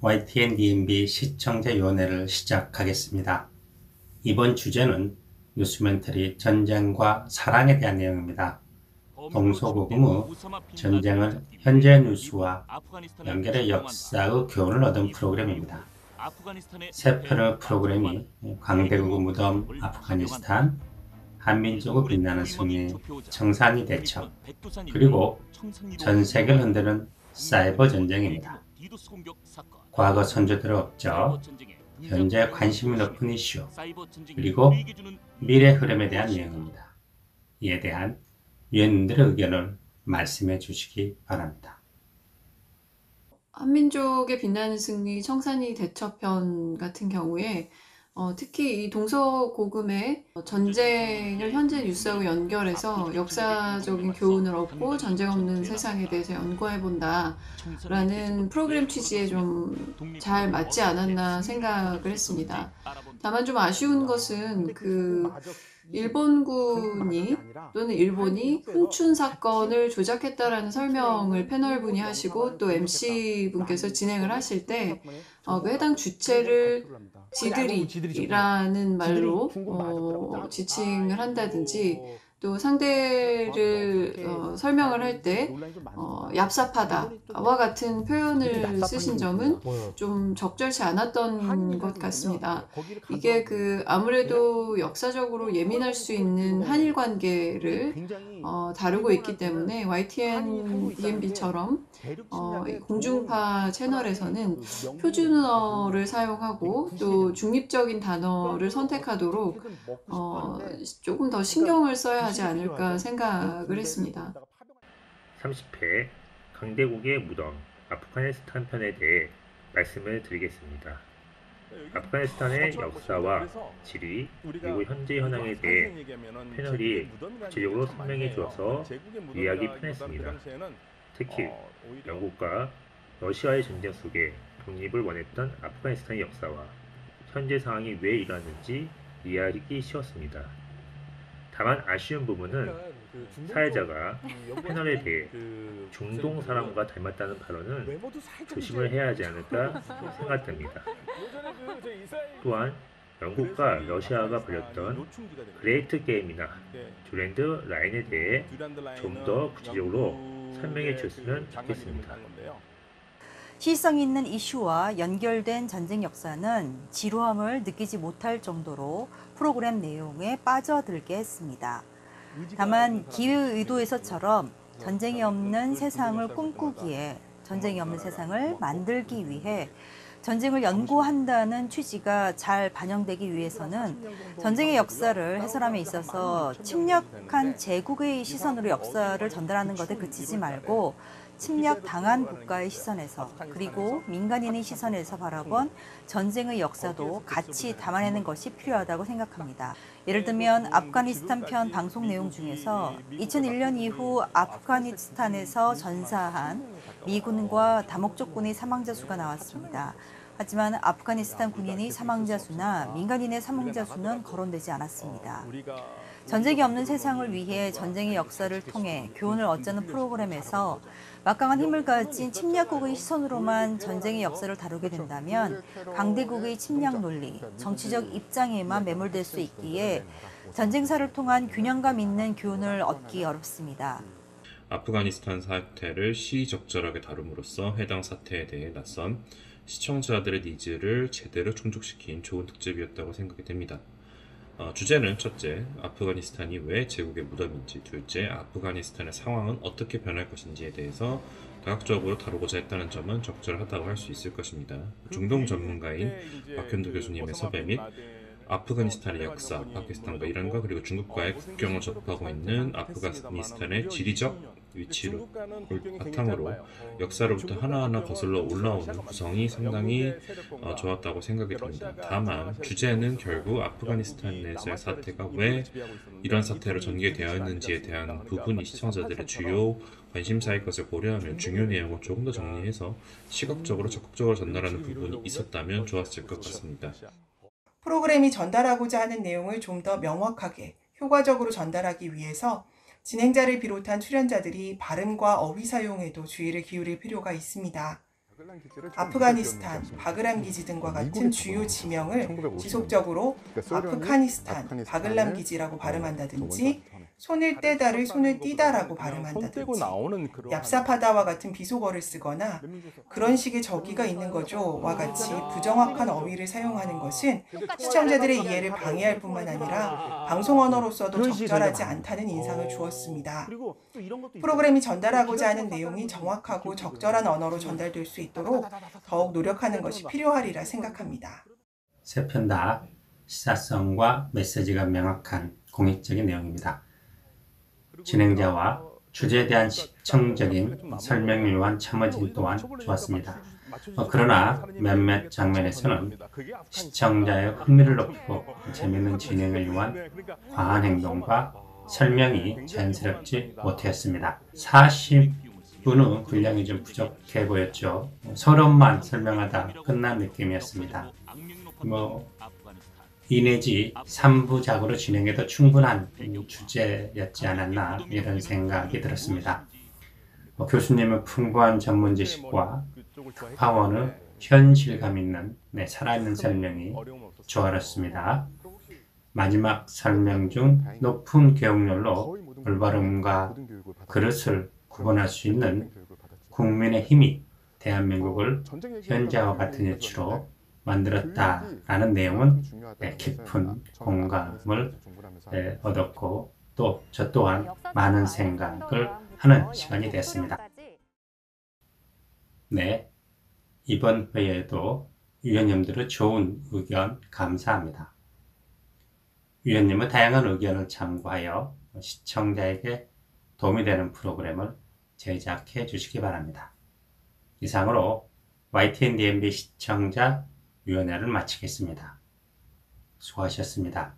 YTN DMB 시청자위원회를 시작하겠습니다. 이번 주제는 뉴스멘터리 전쟁과 사랑에 대한 내용입니다. 동서고금의 전쟁을 현재 뉴스와 연결해 역사의 교훈을 얻은 프로그램입니다. 세 편의 프로그램이 강대국의 무덤 아프가니스탄, 한민족의 빛나는 승리, 청산리 대첩, 그리고 전 세계를 흔드는 사이버 전쟁입니다. 과거 선조들의 업적, 현재 관심이 높은 이슈, 그리고 미래 흐름에 대한 내용입니다. 이에 대한 위원님들의 의견을 말씀해 주시기 바랍니다. 한민족의 빛나는 승리 청산리 대첩편 같은 경우에 특히 이 동서고금의 전쟁을 현재 뉴스하고 연결해서 역사적인 교훈을 얻고 전쟁 없는 세상에 대해서 연구해본다 라는 프로그램 취지에 좀 잘 맞지 않았나 생각을 했습니다. 다만 좀 아쉬운 것은 일본군이 또는 일본이 훈춘 사건을 조작했다라는 설명을 패널분이 하시고 또 MC분께서 진행을 하실 때 그 해당 주체를 지들이라는 말로 지칭을 한다든지 또 상대를 설명을 할 때 얍삽하다와 같은 표현을 쓰신 점은 좀 적절치 않았던 것 같습니다. 이게 아무래도 역사적으로 예민할 수 있는 한일 관계를 다루고 있기 때문에 YTN DMB처럼 공중파 채널에서는 표준어를 사용하고 또 중립적인 단어를 선택하도록 조금 더 신경을 써야 하지 않을까 생각을 했습니다. 30회 강대국의 무덤 아프가니스탄 편에 대해 말씀을 드리겠습니다. 아프가니스탄의 역사와 지리 그리고 현재 현황에 대해 패널이 구체적으로 설명해 주어서 이해하기 편했습니다. 특히 영국과 러시아의 전쟁 속에 독립을 원했던 아프가니스탄의 역사와 현재 상황이 왜 일어났는지 이해하기 쉬웠습니다. 다만 아쉬운 부분은 사회자가 패널에 대해 중동 사람과 닮았다는 발언은 조심을 해야 하지 않을까 생각됩니다. 또한 영국과 러시아가 벌였던 그레이트 게임이나 듀란드 라인에 대해 좀 더 구체적으로 설명해 주셨으면 좋겠습니다. 시의성 있는 이슈와 연결된 전쟁 역사는 지루함을 느끼지 못할 정도로 프로그램 내용에 빠져들게 했습니다. 다만 기획의도에서처럼 전쟁이 없는 세상을 꿈꾸기에 전쟁이 없는 세상을 만들기 위해 전쟁을 연구한다는 취지가 잘 반영되기 위해서는 전쟁의 역사를 해설함에 있어서 침략한 제국의 시선으로 역사를 전달하는 것에 그치지 말고 침략당한 국가의 시선에서 그리고 민간인의 시선에서 바라본 전쟁의 역사도 같이 담아내는 것이 필요하다고 생각합니다. 예를 들면 아프가니스탄 편 방송 내용 중에서 2001년 이후 아프가니스탄에서 전사한 미군과 다목적군의 사망자 수가 나왔습니다. 하지만 아프가니스탄 군인의 사망자 수나 민간인의 사망자 수는 거론되지 않았습니다. 전쟁이 없는 세상을 위해 전쟁의 역사를 통해 교훈을 얻자는 프로그램에서 막강한 힘을 가진 침략국의 시선으로만 전쟁의 역사를 다루게 된다면 강대국의 침략 논리, 정치적 입장에만 매몰될 수 있기에 전쟁사를 통한 균형감 있는 교훈을 얻기 어렵습니다. 아프가니스탄 사태를 시의적절하게 다룸으로써 해당 사태에 대해 낯선 시청자들의 니즈를 제대로 충족시킨 좋은 특집이었다고 생각이 됩니다. 주제는 첫째, 아프가니스탄이 왜 제국의 무덤인지, 둘째, 아프가니스탄의 상황은 어떻게 변할 것인지에 대해서 다각적으로 다루고자 했다는 점은 적절하다고 할 수 있을 것입니다. 중동 전문가인 박현도 교수님의 섭외 및 아프가니스탄의 역사, 파키스탄과 이란과 그리고 중국과의 국경을 접하고 있는 아프가니스탄의 지리적 위치를 바탕으로 역사로부터 하나하나 거슬러 올라오는 구성이 상당히 좋았다고 생각이 듭니다. 다만 주제는 결국 아프가니스탄 내에서의 사태가 왜 이런 사태로 전개되었는지에 대한 부분이 시청자들의 주요 관심사일 것을 고려하면 중요 내용을 조금 더 정리해서 시각적으로 적극적으로 전달하는 부분이 있었다면 좋았을 것 같습니다. 프로그램이 전달하고자 하는 내용을 좀 더 명확하게, 효과적으로 전달하기 위해서 진행자를 비롯한 출연자들이 발음과 어휘 사용에도 주의를 기울일 필요가 있습니다. 아프가니스탄, 바글람 기지 등과 같은 주요 지명을 지속적으로 아프가니스탄, 바글람 기지라고 발음한다든지 손을 떼다를 손을 띄다라고 발음한다든지 얍삽하다와 같은 비속어를 쓰거나 그런 식의 적의가 있는 거죠와 같이 부정확한 어휘를 사용하는 것은 시청자들의 이해를 방해할 뿐만 아니라 방송 언어로서도 적절하지 않다는 인상을 주었습니다. 프로그램이 전달하고자 하는 내용이 정확하고 적절한 언어로 전달될 수 있도록 더욱 노력하는 것이 필요하리라 생각합니다. 세 편 다 시사성과 메시지가 명확한 공익적인 내용입니다. 진행자와 주제에 대한 시청적인 설명을 위한 참여진 또한 좋았습니다. 그러나 몇몇 장면에서는 시청자의 흥미를 높이고 재미있는 진행을 위한 과한 행동과 설명이 자연스럽지 못했습니다. 40분의 분량이 좀 부족해 보였죠. 서론만 설명하다 끝난 느낌이었습니다. 2 내지 3부작으로 진행해도 충분한 주제였지 않았나 이런 생각이 들었습니다. 교수님의 풍부한 전문 지식과 파원의 현실감 있는 살아있는 설명이 조화롭습니다. 마지막 설명 중 높은 교육열로 올바름과 그릇을 구분할 수 있는 국민의 힘이 대한민국을 현재와 같은 위치로 만들었다라는 내용은 깊은 공감을 얻었고 또 저 또한 많은 생각을 하는 시간이 됐습니다. 네, 이번 회에도 위원님들의 좋은 의견 감사합니다. 위원님의 다양한 의견을 참고하여 시청자에게 도움이 되는 프로그램을 제작해 주시기 바랍니다. 이상으로 YTN DMB 시청자 위원회를 마치겠습니다. 수고하셨습니다.